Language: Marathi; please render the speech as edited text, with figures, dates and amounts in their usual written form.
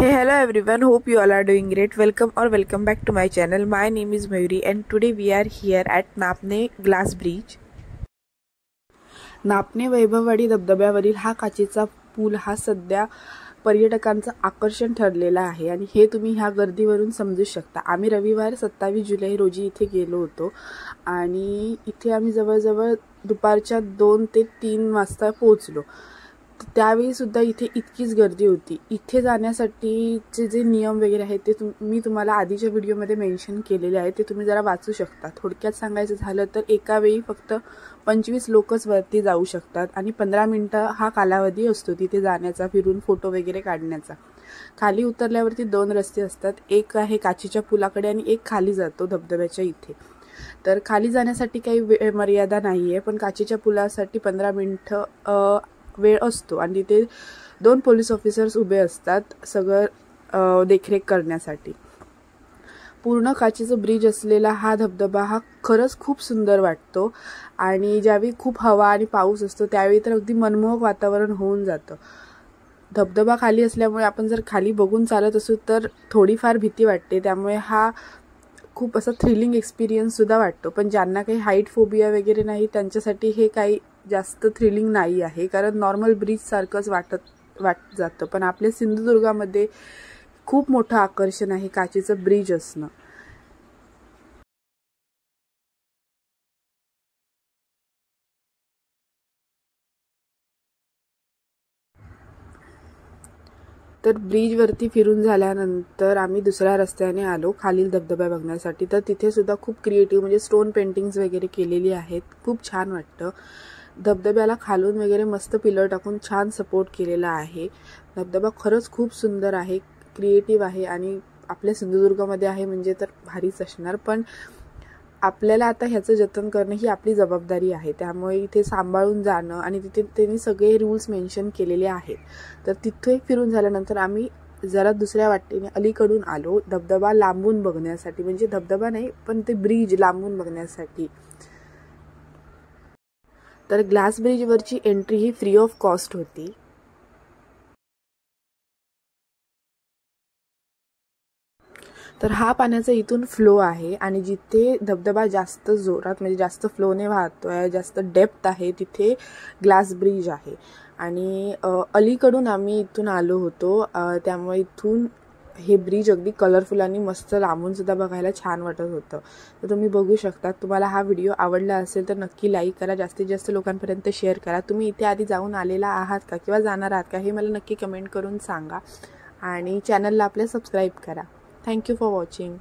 Hey, hello everyone. Hope you all are doing great. Welcome back to my channel. My name is Mayuri and today we are here at Napane glass bridge. Napane Vaibhavwadi धबधब्यावरील हा काचेचा पूल हा सध्या पर्यटकांचं आकर्षण ठरलेला आहे आणि हे तुम्ही ह्या गर्दीवरून समजू शकता. आम्ही रविवार 27 जुलै रोजी इथे गेलो होतो आणि इथे आम्ही जवळजवळ दुपारच्या 2 ते 3 वाजता पोहोचलो. त्यावेळी सुद्धा इथे इतकीच गर्दी होती. इथे जाण्यासाठीचे जे नियम वगैरे आहेत ते मी तुम्हाला आधीच्या व्हिडिओमध्ये मेन्शन केलेले आहे, ते तुम्ही जरा वाचू शकता. थोडक्यात सांगायचं झालं तर एका वेळी फक्त 25 लोकच वरती जाऊ शकतात आणि 15 मिनिटं हा कालावधी असतो तिथे जाण्याचा, फिरून फोटो वगैरे काढण्याचा. खाली उतरल्यावरती 2 रस्ते असतात, एक आहे काचेच्या पुलाकडे आणि एक खाली जातो धबधब्याच्या इथे. तर खाली जाण्यासाठी काही वेळ मर्यादा नाही आहे, पण काचेच्या पुलासाठी 15 मिनिटं वेळ असतो आणि तिथे 2 पोलीस ऑफिसर्स उभे असतात सगळं देखरेख करण्यासाठी. पूर्ण काचेचं ब्रिज असलेला हा धबधबा हा खरंच खूप सुंदर वाटतो आणि ज्यावेळी खूप हवा आणि पाऊस असतो त्यावेळी तर अगदी मनमोहक वातावरण होऊन जातं. धबधबा खाली असल्यामुळे आपण जर खाली बघून चालत असू तर थोडीफार भीती वाटते, त्यामुळे हा खूप असा थ्रिलिंग एक्सपिरियन्ससुद्धा वाटतो. पण ज्यांना काही हाईट फोबिया वगैरे नाही त्यांच्यासाठी हे काही जास्त थ्रिलिंग नाही आहे, कारण नॉर्मल ब्रिज सारखंच वाटत जातं. पण आपल्या सिंधुदुर्गामध्ये खूप मोठं आकर्षण आहे काचेचं ब्रिज असणं. तर ब्रिजवरती फिरून झाल्यानंतर आम्ही दुसऱ्या रस्त्याने आलो खालील धबधबा बघण्यासाठी. तर तिथे सुद्धा खूप क्रिएटिव्ह म्हणजे स्टोन पेंटिंग्स वगैरे केलेली आहेत, खूप छान वाटतं. धबधब्याला खालून वगैरे मस्त पिलर टाकून छान सपोर्ट केलेला आहे. धबधबा खरंच खूप सुंदर आहे, क्रिएटिव्ह आहे आणि आपल्या सिंधुदुर्गामध्ये आहे म्हणजे तर भारीच असणार. पण आपल्याला आता ह्याचं जतन करणं ही आपली जबाबदारी आहे, त्यामुळे इथे सांभाळून जाणं आणि तिथे त्यांनी सगळे रूल्स मेन्शन केलेले आहेत. तर तिथे फिरून झाल्यानंतर आम्ही जरा दुसऱ्या वाटेने अलीकडून आलो धबधबा लांबून बघण्यासाठी, म्हणजे धबधबा नाही पण ते ब्रिज लांबून बघण्यासाठी. तर ग्लास ब्रिजवरची एंट्री ही फ्री ऑफ कॉस्ट होती. तर हा पाण्याचा इथून फ्लो आहे आणि जिथे धबधबा जास्त जोरात म्हणजे जास्त फ्लोने वाहतोय, जास्त डेप्थ आहे, तिथे ग्लास ब्रिज आहे. आणि अलीकडून आम्ही इथून आलो होतो, त्यामुळे इथून हे ब्रिज अगदी कलरफुल आणि मस्त लांबून सुद्धा बघायला छान वाटत होतं. तर तुम्ही बघू शकता. तुम्हाला हा व्हिडिओ आवडला असेल तर नक्की लाईक करा, जास्तीत जास्त लोकांपर्यंत शेअर करा. तुम्ही इथे आधी जाऊन आलेला आहात का किंवा जाणार आहात का हे मला नक्की कमेंट करून सांगा आणि चॅनलला आपल्या सबस्क्राईब करा. Thank you for watching.